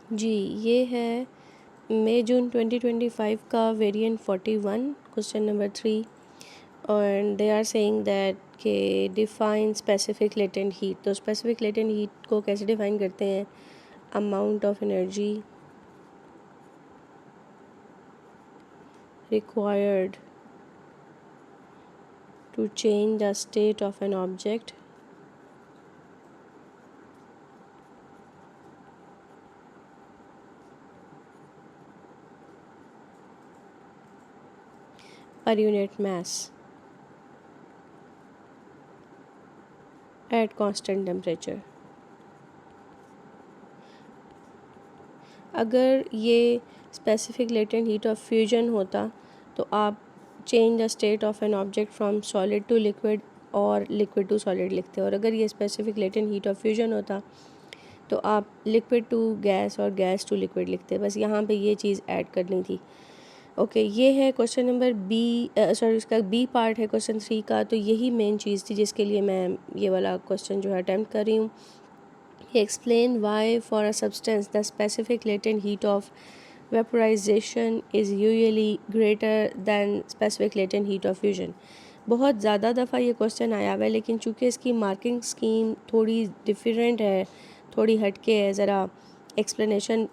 जी, ये है मई जून 2025 का variant 41 question number 3 and they are saying that के डिफाइन स्पेसिफिक लेटेंट हीट। तो स्पेसिफिक लेटेंट हीट को कैसे डिफाइन करते हैं? Amount of energy required to change the state of an object per unit mass at constant temperature। अगर ये specific latent heat of fusion होता तो आप change the state of an object from solid to liquid और liquid to solid लिखते, और अगर ये specific latent heat of fusion होता तो आप लिक्विड टू गैस और गैस टू लिक्विड लिखते। बस यहाँ पे ये चीज़ ऐड करनी थी। ओके, ये है क्वेश्चन नंबर बी, सॉरी इसका बी पार्ट है क्वेश्चन 3 का। तो यही मेन चीज़ थी जिसके लिए मैं ये वाला क्वेश्चन जो है अटैम्प्ट कर रही हूँ। Explain why for a substance the specific latent heat of vaporization is usually greater than specific latent heat of fusion। बहुत ज़्यादा दफ़ा ये क्वेश्चन आया हुआ है, लेकिन चूँकि इसकी मार्किंग स्कीम थोड़ी डिफरेंट है, थोड़ी हटके है, ज़रा एक्सप्लेनेशन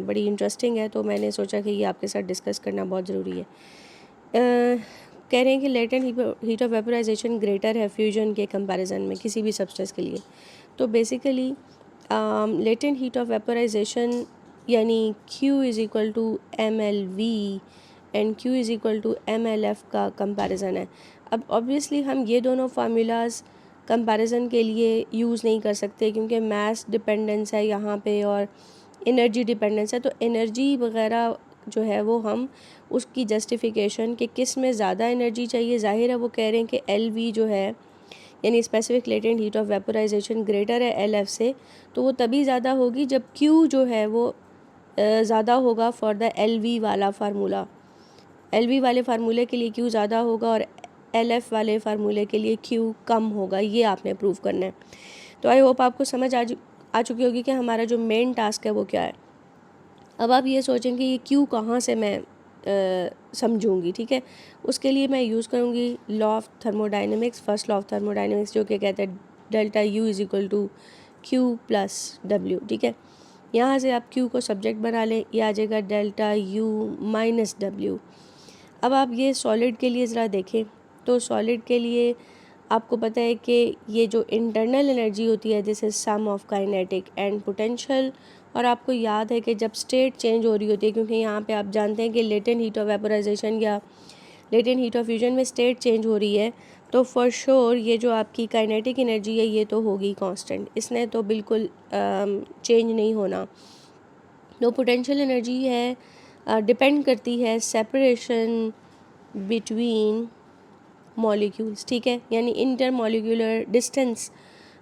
बड़ी इंटरेस्टिंग है, तो मैंने सोचा कि ये आपके साथ डिस्कस करना बहुत ज़रूरी है। कह रहे हैं कि latent heat of vaporization greater है फ्यूजन के कंपैरिजन में किसी भी सब्सटेंस के लिए। तो basically latent heat of vaporization यानी Q is equal to MLV and Q is equal to MLF का कंपैरिजन है। अब ऑब्वियसली हम ये दोनों फार्मूलाज कंपैरिजन के लिए यूज़ नहीं कर सकते क्योंकि मास डिपेंडेंस है यहाँ पे और एनर्जी डिपेंडेंस है। तो एनर्जी वगैरह जो है वो हम उसकी जस्टिफिकेशन कि किस में ज़्यादा एनर्जी चाहिए, ज़ाहिर है वो कह रहे हैं कि LV जो है यानी specific latent heat of vaporization greater है LF से, तो वो तभी ज़्यादा होगी जब Q जो है वो ज़्यादा होगा फॉर द LV वाला फार्मूला। LV वाले फार्मूले के लिए Q ज़्यादा होगा और LF वाले फार्मूले के लिए Q कम होगा। ये आपने प्रूव करना है। तो आई होप आपको समझ आ चुकी होगी कि हमारा जो मेन टास्क है वो क्या है। अब आप ये सोचें कि ये Q कहाँ से मैं समझूंगी, ठीक है। उसके लिए मैं यूज़ करूँगी law of thermodynamics, first law of thermodynamics, जो कि कहता है delta U is equal to Q plus W, ठीक है। यहाँ से आप Q को सब्जेक्ट बना लें, ये आ जाएगा डेल्टा U माइनस W। अब आप ये सॉलिड के लिए ज़रा देखें, तो सॉलिड के लिए आपको पता है कि ये जो इंटरनल एनर्जी होती है this is sum of kinetic and potential. और आपको याद है कि जब स्टेट चेंज हो रही होती है, क्योंकि यहाँ पे आप जानते हैं कि लेटेंट हीट ऑफ वेपोराइजेशन या लेटेंट हीट ऑफ फ्यूजन में स्टेट चेंज हो रही है, तो फॉर श्योर ये जो आपकी काइनेटिक एनर्जी है ये तो होगी कांस्टेंट, इसने तो बिल्कुल चेंज नहीं होना। तो पोटेंशियल एनर्जी है डिपेंड करती है सेपरेशन बिटवीन मॉलिक्यूल्स, ठीक है, यानी इंटर मॉलिक्यूलर डिस्टेंस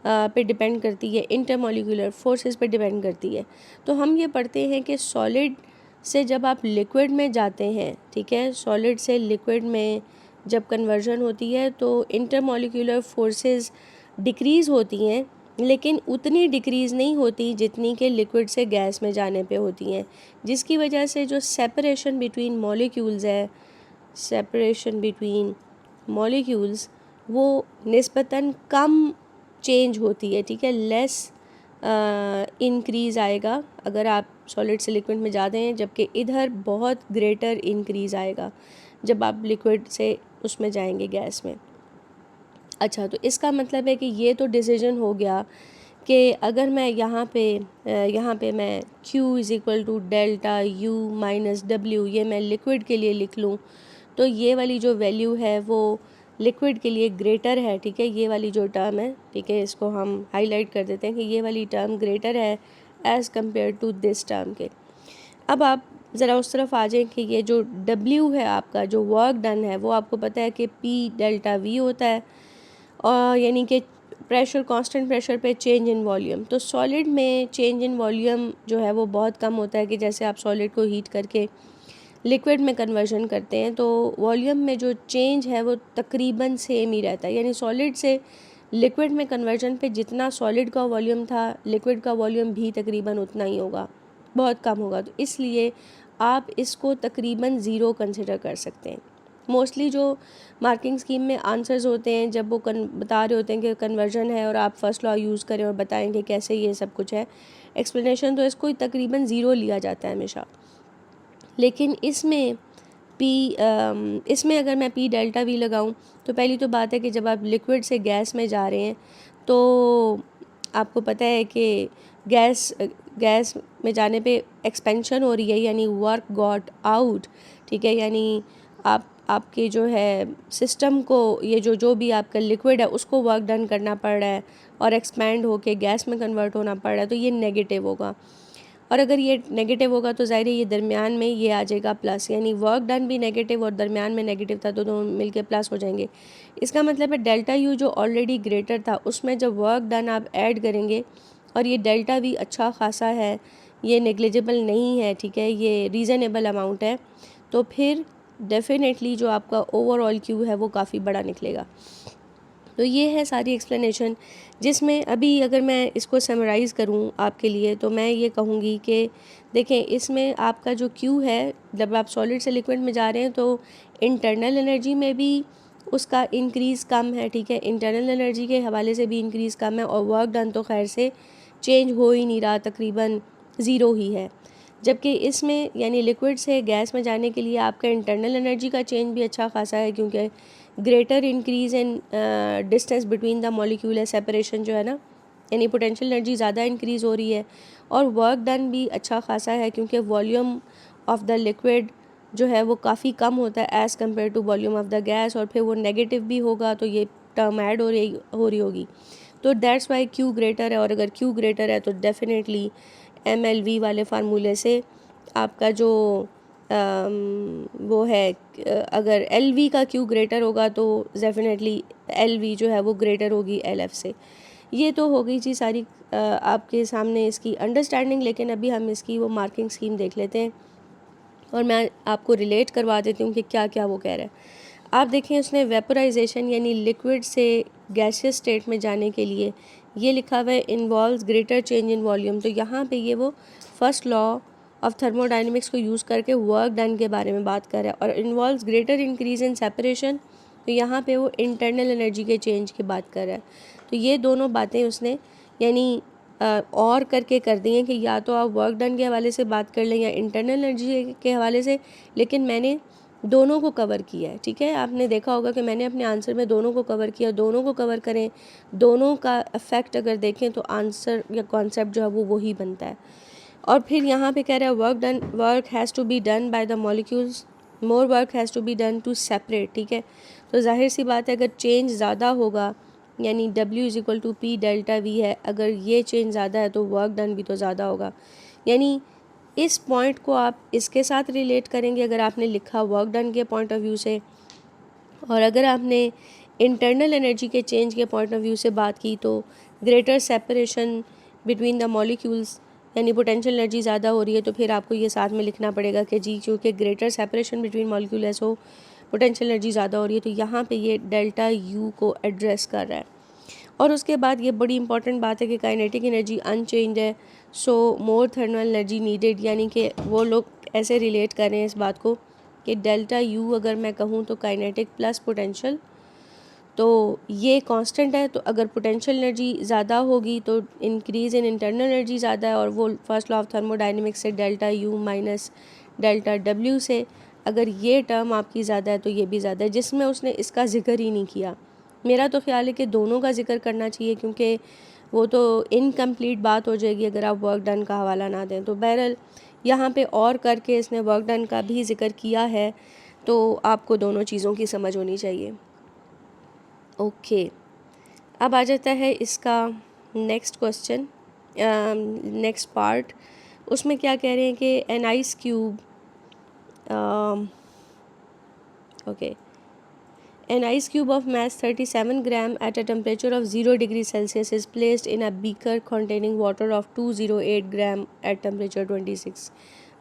पे डिपेंड करती है, इंटर मॉलिक्यूलर फोर्सेस पे डिपेंड करती है। तो हम ये पढ़ते हैं कि सॉलिड से जब आप लिक्विड में जाते हैं, ठीक है, सॉलिड से लिक्विड में जब कन्वर्जन होती है तो इंटर मॉलिक्यूलर फोर्सेस डिक्रीज़ होती हैं, लेकिन उतनी डिक्रीज़ नहीं होती जितनी कि लिक्विड से गैस में जाने पे होती हैं, जिसकी वजह से जो सेपरेशन बिटवीन मॉलिक्यूल्स है, सेपरेशन बिटवीन मॉलिक्यूल्स वो निस्बतन कम चेंज होती है, ठीक है, लेस इंक्रीज़ आएगा अगर आप सॉलिड से लिक्विड में जाते हैं, जबकि इधर बहुत ग्रेटर इंक्रीज़ आएगा जब आप लिक्विड से उसमें जाएंगे गैस में। अच्छा, तो इसका मतलब है कि ये तो डिसीजन हो गया कि अगर मैं यहाँ पे मैं Q is equal to delta U minus W ये मैं लिक्विड के लिए लिख लूँ, तो ये वाली जो वैल्यू है वो लिक्विड के लिए ग्रेटर है, ठीक है, ये वाली जो टर्म है, ठीक है, इसको हम हाईलाइट कर देते हैं कि ये वाली टर्म ग्रेटर है as compare to this term के। अब आप ज़रा उस तरफ आ जाएं कि ये जो W है आपका जो वर्क डन है वो आपको पता है कि P डेल्टा V होता है, और यानी कि प्रेशर, कांस्टेंट प्रेशर पे चेंज इन वॉल्यूम। तो सॉलिड में चेंज इन वॉल्यूम जो है वो बहुत कम होता है कि जैसे आप सॉलिड को हीट करके लिक्विड में कन्वर्जन करते हैं तो वॉल्यूम में जो चेंज है वो तकरीबन सेम ही रहता है, यानी सॉलिड से लिक्विड में कन्वर्जन पे जितना सॉलिड का वॉल्यूम था लिक्विड का वॉल्यूम भी तकरीबन उतना ही होगा। बहुत कम होगा, तो इसलिए आप इसको तकरीबन ज़ीरो कंसिडर कर सकते हैं। मोस्टली जो मार्किंग स्कीम में आंसर्स होते हैं, जब वो बता रहे होते हैं कि कन्वर्जन है और आप फर्स्ट लॉ यूज़ करें और बताएं कि कैसे ये सब कुछ है एक्सप्लेनेशन, तो इसको तकरीबन ज़ीरो लिया जाता है हमेशा। लेकिन इसमें इसमें अगर मैं पी डेल्टा वी लगाऊं तो पहली तो बात है कि जब आप लिक्विड से गैस में जा रहे हैं तो आपको पता है कि गैस में जाने पे एक्सपेंशन हो रही है, यानी वर्क गॉट आउट, ठीक है, यानी आपके जो है सिस्टम को ये जो भी आपका लिक्विड है उसको वर्क डन करना पड़ रहा है और एक्सपैंड होके गैस में कन्वर्ट होना पड़ रहा है, तो ये नेगेटिव होगा। और अगर ये नेगेटिव होगा तो ज़ाहिर है ये दरमियान में ये आ जाएगा प्लस, यानी वर्क डन भी नेगेटिव और दरमियान में नेगेटिव था तो दोनों मिलके प्लस हो जाएंगे। इसका मतलब है डेल्टा यू जो ऑलरेडी ग्रेटर था उसमें जब वर्क डन आप ऐड करेंगे और ये डेल्टा वी अच्छा खासा है, ये नेग्लिजिबल नहीं है, ठीक है, ये रीज़नेबल अमाउंट है, तो फिर डेफिनेटली जो आपका ओवरऑल क्यू है वो काफ़ी बड़ा निकलेगा। तो ये है सारी एक्सप्लेनेशन, जिसमें अभी अगर मैं इसको समराइज़ करूँ आपके लिए तो मैं ये कहूँगी कि देखें इसमें आपका जो क्यू है, जब आप सॉलिड से लिक्विड में जा रहे हैं तो इंटरनल एनर्जी में भी उसका इंक्रीज़ कम है, ठीक है, इंटरनल एनर्जी के हवाले से भी इंक्रीज़ कम है, और वर्क डन तो खैर से चेंज हो ही नहीं रहा, तकरीबन ज़ीरो ही है। जबकि इसमें यानी लिक्विड से गैस में जाने के लिए आपका इंटरनल एनर्जी का चेंज भी अच्छा खासा है, क्योंकि greater increase in distance between the molecular separation जो है ना, यानी पोटेंशियल एनर्जी ज़्यादा इंक्रीज़ हो रही है, और वर्क डन भी अच्छा खासा है क्योंकि वॉल्यूम ऑफ द लिक्विड जो है वो काफ़ी कम होता है as compare to volume of the gas, और फिर वो नेगेटिव भी होगा तो ये टर्म ऐड हो रही होगी, तो दैट्स वाई क्यू ग्रेटर है। और अगर क्यू ग्रेटर है तो डेफिनेटली MLV वाले फार्मूले से आपका जो वो है, अगर LV का क्यू ग्रेटर होगा तो डेफिनेटली LV जो है वो ग्रेटर होगी LF से। ये तो हो गई जी सारी आपके सामने इसकी अंडरस्टैंडिंग, लेकिन अभी हम इसकी वो मार्किंग स्कीम देख लेते हैं और मैं आपको रिलेट करवा देती हूँ कि क्या क्या वो कह रहा है। आप देखें उसने वेपोराइजेशन यानी लिक्विड से गैसियस स्टेट में जाने के लिए ये लिखा हुआ है involves greater change in volume, तो यहाँ पे ये वो फर्स्ट लॉ ऑफ थर्मोडाइनमिक्स को यूज़ करके वर्क डन के बारे में बात कर रहा है, और involves greater increase in separation, तो यहाँ पे वो इंटरनल एनर्जी के चेंज की बात कर रहा है। तो ये दोनों बातें उसने यानी और करके कर दी हैं कि या तो आप वर्क डन के हवाले से बात कर लें या इंटरनल एनर्जी के हवाले से, लेकिन मैंने दोनों को कवर किया है, ठीक है। आपने देखा होगा कि मैंने अपने आंसर में दोनों को कवर किया, दोनों को कवर करें, दोनों का इफ़ेक्ट अगर देखें तो आंसर या कॉन्सेप्ट जो है वो वही बनता है। और फिर यहाँ पे कह रहा है work has to be done by the molecules, more work has to be done to separate, ठीक है। तो जाहिर सी बात है अगर चेंज ज़्यादा होगा यानी W=P डेल्टा V है, अगर ये चेंज ज़्यादा है तो वर्क डन भी तो ज़्यादा होगा, यानी इस पॉइंट को आप इसके साथ रिलेट करेंगे अगर आपने लिखा वर्क डन के पॉइंट ऑफ व्यू से, और अगर आपने इंटरनल एनर्जी के चेंज के पॉइंट ऑफ व्यू से बात की तो greater separation between the molecules यानी पोटेंशियल एनर्जी ज़्यादा हो रही है, तो फिर आपको ये साथ में लिखना पड़ेगा कि जी क्योंकि ग्रेटर सेपरेशन बिटवीन मॉलिक्यूल है सो पोटेंशियल एनर्जी ज़्यादा हो रही है, तो यहाँ पे ये डेल्टा U को एड्रेस कर रहा है। और उसके बाद ये बड़ी इंपॉर्टेंट बात है कि काइनेटिक एनर्जी अनचेंज है, सो मोर थर्मल एनर्जी नीडेड, यानी कि वो लोग ऐसे रिलेट कर रहे हैं इस बात को कि डेल्टा U अगर मैं कहूँ तो काइनेटिक प्लस पोटेंशियल, तो ये कांस्टेंट है, तो अगर पोटेंशियल एनर्जी ज़्यादा होगी तो इंक्रीज़ इन इंटरनल एनर्जी ज़्यादा है, और वो फर्स्ट लॉ ऑफ थर्मोडाइनमिक्स से delta U minus delta W से अगर ये टर्म आपकी ज़्यादा है तो ये भी ज़्यादा है, जिसमें उसने इसका ज़िक्र ही नहीं किया। मेरा तो ख्याल है कि दोनों का जिक्र करना चाहिए क्योंकि वो तो इनकम्प्लीट बात हो जाएगी अगर आप वर्क डन का हवाला ना दें। तो बहरहाल यहाँ पे और करके इसने वर्क डन का भी जिक्र किया है, तो आपको दोनों चीज़ों की समझ होनी चाहिए। ओके, अब आ जाता है इसका नेक्स्ट क्वेश्चन, नेक्स्ट पार्ट। उसमें क्या कह रहे हैं कि an ice cube, okay, an ice cube of mass 37 gram at a temperature of 0 degree Celsius is placed in a beaker containing water of 208 gram at temperature 26।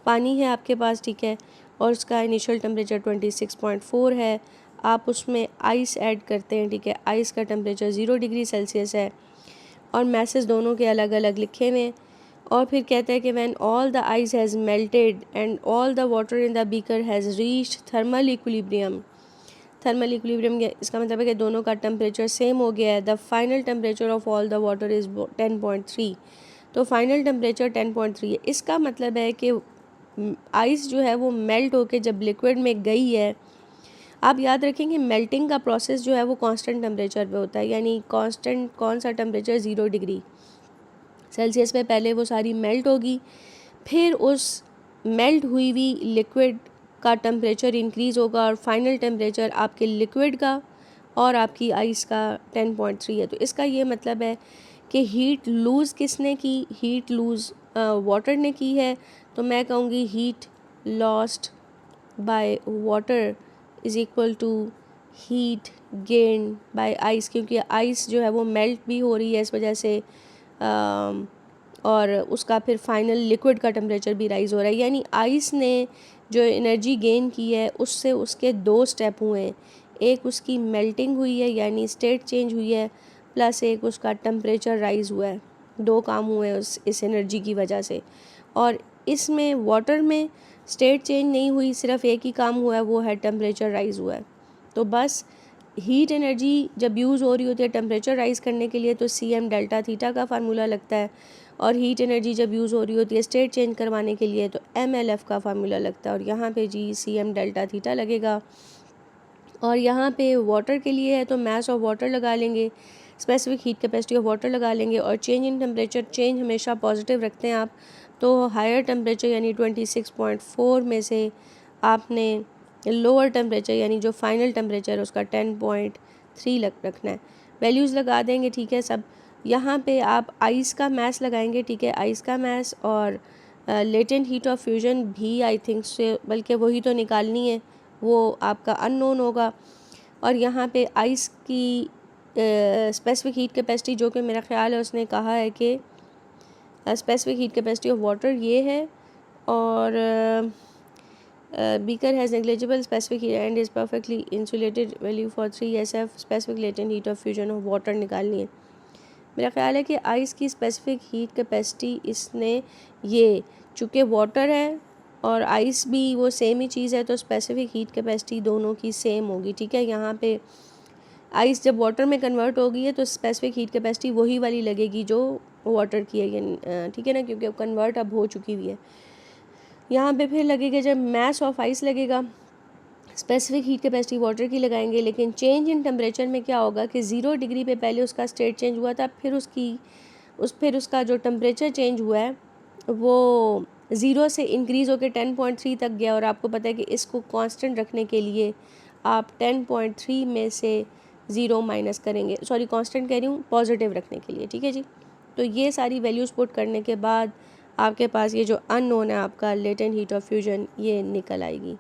पानी है आपके पास, ठीक है, और उसका इनिशियल टेम्परेचर 26.4 है। आप उसमें आइस ऐड करते हैं, ठीक है, आइस का टेम्परेचर 0 डिग्री सेल्सियस है और मैसेज दोनों के अलग अलग लिखे हुए हैं। और फिर कहता है कि when all the ice has melted and all the water in the beaker has reached thermal equilibrium. Thermal equilibrium इसका मतलब है कि दोनों का टेम्परेचर सेम हो गया है। The final temperature of all the water is 10.3। तो फाइनल टेम्परेचर 10.3 है। इसका मतलब है कि आइस जो है वो मेल्ट होके जब लिक्विड में गई है, आप याद रखेंगे मेल्टिंग का प्रोसेस जो है वो कांस्टेंट टेम्परेचर पे होता है, यानी कांस्टेंट कौन सा टेम्परेचर 0 डिग्री सेल्सियस पे पहले वो सारी मेल्ट होगी, फिर उस मेल्ट हुई हुई लिक्विड का टेम्परेचर इंक्रीज़ होगा और फाइनल टेम्परेचर आपके लिक्विड का और आपकी आइस का 10.3 है। तो इसका ये मतलब है कि हीट लूज़ किसने की, हीट लूज़ वाटर ने की है। तो मैं कहूँगी heat lost by water is equal to heat gain by ice, क्योंकि आइस जो है वो मेल्ट भी हो रही है इस वजह से और उसका फिर फाइनल लिक्विड का टेम्परेचर भी राइज़ हो रहा है। यानी आइस ने जो एनर्जी गेन की है उससे उसके दो स्टेप हुए हैं, एक उसकी मेल्टिंग हुई है यानी स्टेट चेंज हुई है, प्लस एक उसका टेम्परेचर राइज़ हुआ है। दो काम हुए हैं इस एनर्जी की वजह से। और इसमें वाटर में स्टेट चेंज नहीं हुई, सिर्फ एक ही काम हुआ है, वो है टेम्परेचर राइज़ हुआ है। तो बस हीट एनर्जी जब यूज़ हो रही होती है टेम्परेचर राइज़ करने के लिए तो CM डेल्टा थीटा का फार्मूला लगता है, और हीट एनर्जी जब यूज़ हो रही होती है स्टेट चेंज करवाने के लिए तो MLF का फार्मूला लगता है। और यहाँ पे जी CM डेल्टा थीटा लगेगा। और यहाँ पे वाटर के लिए है तो मास ऑफ वाटर लगा लेंगे, specific heat capacity of water लगा लेंगे, और चेंज इन टेम्परेचर चेंज हमेशा पॉजिटिव रखते हैं आप। तो हायर टेम्परेचर यानी 26.4 में से आपने लोअर टेम्परेचर यानी जो फाइनल टेम्परेचर उसका 10.3 रखना है। वैल्यूज़ लगा देंगे, ठीक है सब। यहाँ पे आप आइस का मास लगाएंगे, ठीक है, आइस का मास और लेटेंट हीट ऑफ फ्यूजन भी आई थिंक से, बल्कि वही तो निकालनी है, वो आपका अननोन होगा। और यहाँ पे आइस की स्पेसिफिक हीट कैपेसिटी जो कि मेरा ख्याल है उसने कहा है कि specific heat capacity of water ये है, और beaker has negligible specific heat and is perfectly insulated value for 3SF specific latent heat of fusion of water निकालनी है। मेरा ख्याल है कि आइस की स्पेसिफिक हीट कैपेसिटी इसने ये, चूँकि वाटर है और आइस भी वो सेम ही चीज़ है तो स्पेसिफिक हीट कैपेसिटी दोनों की सेम होगी, ठीक है। यहाँ पे आइस जब वाटर में कन्वर्ट होगी है तो स्पेसिफिक हीट कैपेसिटी वही वाली लगेगी जो वाटर की है, ठीक है ना, क्योंकि कन्वर्ट अब हो चुकी हुई है। यहाँ पे फिर लगेगा जब मास ऑफ आइस लगेगा, स्पेसिफिक हीट कैपेसिटी वाटर की लगाएंगे, लेकिन चेंज इन टेम्परेचर में क्या होगा कि 0 डिग्री पे पहले उसका स्टेट चेंज हुआ था, फिर उसका जो टेम्परेचर चेंज हुआ है वो 0 से इंक्रीज़ होकर 10.3 तक गया। और आपको पता है कि इसको कांस्टेंट रखने के लिए आप 10.3 में से 0 माइनस करेंगे, सॉरी कांस्टेंट कह रही हूँ, पॉजिटिव रखने के लिए, ठीक है जी। तो ये सारी वैल्यूज़ पुट करने के बाद आपके पास ये जो अननोन है आपका लेटेंट हीट ऑफ फ्यूजन ये निकल आएगी।